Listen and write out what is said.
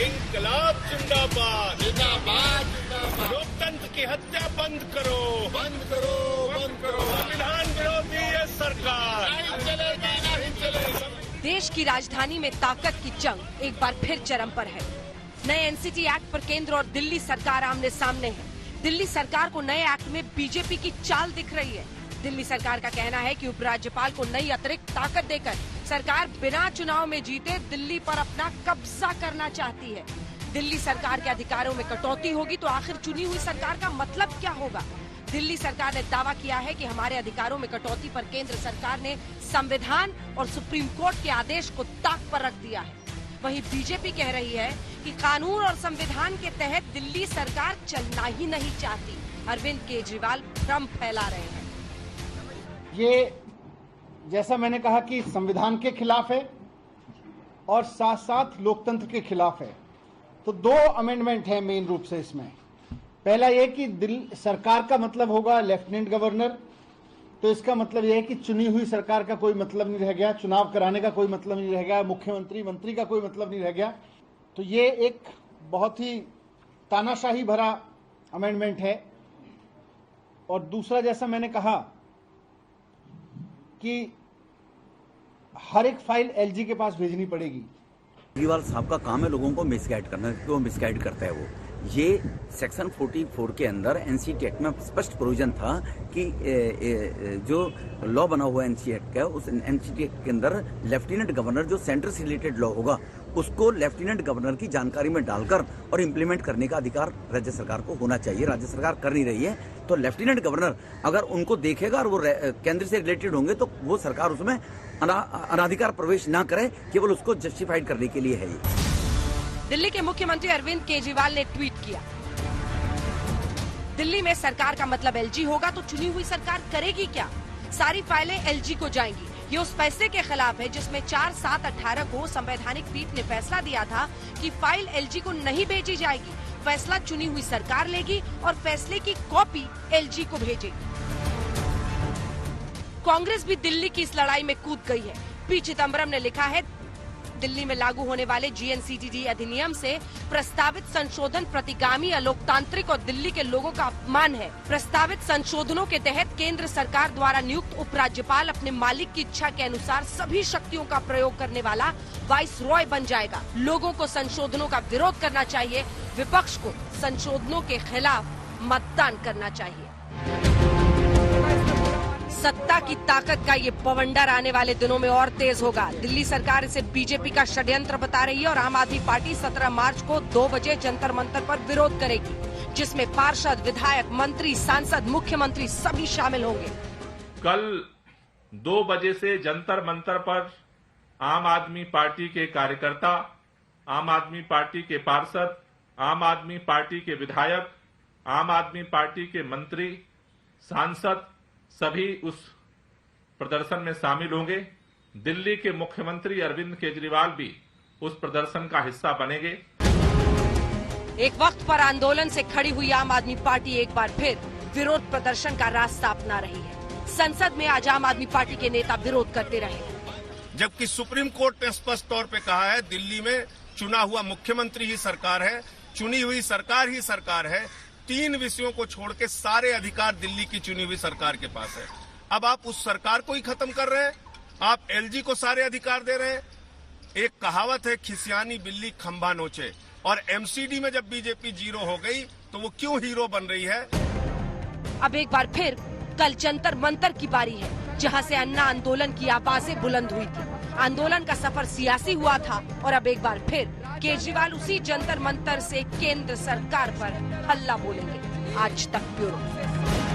इंकलाब जिंदाबाद जिंदाबाद जिंदाबाद। लोकतंत्र की हत्या बंद करो बंद करो बंद करो। संविधान विरोधी है सरकार, नहीं चलेगी नहीं चलेगी। देश की राजधानी में ताकत की जंग एक बार फिर चरम पर है। नए एनसीटी एक्ट पर केंद्र और दिल्ली सरकार आमने सामने है। दिल्ली सरकार को नए एक्ट में बीजेपी की चाल दिख रही है। दिल्ली सरकार का कहना है कि उपराज्यपाल को नई अतिरिक्त ताकत देकर सरकार बिना चुनाव में जीते दिल्ली पर अपना कब्जा करना चाहती है। दिल्ली सरकार के अधिकारों में कटौती होगी तो आखिर चुनी हुई सरकार का मतलब क्या होगा? दिल्ली सरकार ने दावा किया है कि हमारे अधिकारों में कटौती पर केंद्र सरकार ने संविधान और सुप्रीम कोर्ट के आदेश को ताक पर रख दिया है। वहीं बीजेपी कह रही है कि कानून और संविधान के तहत दिल्ली सरकार चलना ही नहीं चाहती। अरविंद केजरीवाल भ्रम फैला रहे हैं। ये जैसा मैंने कहा कि संविधान के खिलाफ है और साथ साथ लोकतंत्र के खिलाफ है। तो दो अमेंडमेंट है मेन रूप से इसमें। पहला ये कि दिल्ली सरकार का मतलब होगा लेफ्टिनेंट गवर्नर, तो इसका मतलब यह है कि चुनी हुई सरकार का कोई मतलब नहीं रह गया, चुनाव कराने का कोई मतलब नहीं रह गया, मुख्यमंत्री मंत्री का कोई मतलब नहीं रह गया। तो ये एक बहुत ही तानाशाही भरा अमेंडमेंट है। और दूसरा, जैसा मैंने कहा कि हर एक फाइल एलजी के पास भेजनी पड़ेगी। केजरीवाल साहब का काम है लोगों को मिसगाइड करना, क्यों मिसगाइड करता है वो। ये सेक्शन 44 के अंदर एनसीटी एक्ट में स्पष्ट प्रोविजन था कि जो लॉ बना हुआ एनसीटी एक्ट का, उस एनसीटी एक्ट के अंदर लेफ्टिनेंट गवर्नर जो सेंटर से रिलेटेड लॉ होगा उसको लेफ्टिनेंट गवर्नर की जानकारी में डालकर और इम्प्लीमेंट करने का अधिकार राज्य सरकार को होना चाहिए। राज्य सरकार कर नहीं रही है, तो लेफ्टिनेंट गवर्नर अगर उनको देखेगा और वो केंद्र से रिलेटेड होंगे तो वो सरकार उसमें अनाधिकार प्रवेश ना करे, केवल उसको जस्टिफाइड करने के लिए है ये। दिल्ली के मुख्यमंत्री अरविंद केजरीवाल ने ट्वीट किया, दिल्ली में सरकार का मतलब एलजी होगा तो चुनी हुई सरकार करेगी क्या? सारी फाइलें एलजी को जाएंगी। ये उस फैसले के खिलाफ है जिसमें 4/7/18 को संवैधानिक पीठ ने फैसला दिया था कि फाइल एलजी को नहीं भेजी जाएगी। फैसला चुनी हुई सरकार लेगी और फैसले की कॉपी एलजी को भेजेगी। कांग्रेस भी दिल्ली की इस लड़ाई में कूद गई है। पी चिदम्बरम ने लिखा है, दिल्ली में लागू होने वाले जीएनसीटीडी अधिनियम से प्रस्तावित संशोधन प्रतिगामी, अलोकतांत्रिक और दिल्ली के लोगों का अपमान है। प्रस्तावित संशोधनों के तहत केंद्र सरकार द्वारा नियुक्त उपराज्यपाल अपने मालिक की इच्छा के अनुसार सभी शक्तियों का प्रयोग करने वाला वाइस रॉय बन जाएगा। लोगों को संशोधनों का विरोध करना चाहिए, विपक्ष को संशोधनों के खिलाफ मतदान करना चाहिए। सत्ता की ताकत का ये बवंडर आने वाले दिनों में और तेज होगा। दिल्ली सरकार इसे बीजेपी का षड्यंत्र बता रही है और आम आदमी पार्टी 17 मार्च को 2 बजे जंतर मंतर पर विरोध करेगी, जिसमें पार्षद, विधायक, मंत्री, सांसद, मुख्यमंत्री सभी शामिल होंगे। कल 2 बजे से जंतर मंतर पर आम आदमी पार्टी के कार्यकर्ता, आम आदमी पार्टी के पार्षद, आम आदमी पार्टी के विधायक, आम आदमी पार्टी के मंत्री, सांसद सभी उस प्रदर्शन में शामिल होंगे। दिल्ली के मुख्यमंत्री अरविंद केजरीवाल भी उस प्रदर्शन का हिस्सा बनेंगे। एक वक्त पर आंदोलन से खड़ी हुई आम आदमी पार्टी एक बार फिर विरोध प्रदर्शन का रास्ता अपना रही है। संसद में आज आम आदमी पार्टी के नेता विरोध करते रहे, जबकि सुप्रीम कोर्ट ने स्पष्ट तौर पे कहा है दिल्ली में चुना हुआ मुख्यमंत्री ही सरकार है, चुनी हुई सरकार ही सरकार है। 3 विषयों को छोड़ के सारे अधिकार दिल्ली की चुनी हुई सरकार के पास है। अब आप उस सरकार को ही खत्म कर रहे हैं, आप एलजी को सारे अधिकार दे रहे हैं। एक कहावत है, खिसियानी बिल्ली खंभा नोचे, और एमसीडी में जब बीजेपी 0 हो गई तो वो क्यों हीरो बन रही है? अब एक बार फिर कल जंतर मंतर की बारी है, जहां से अन्ना आंदोलन की आवाजें बुलंद हुई थी। आंदोलन का सफर सियासी हुआ था और अब एक बार फिर केजरीवाल उसी जंतर मंतर से केंद्र सरकार पर हल्ला बोलेंगे। आज तक ब्यूरो।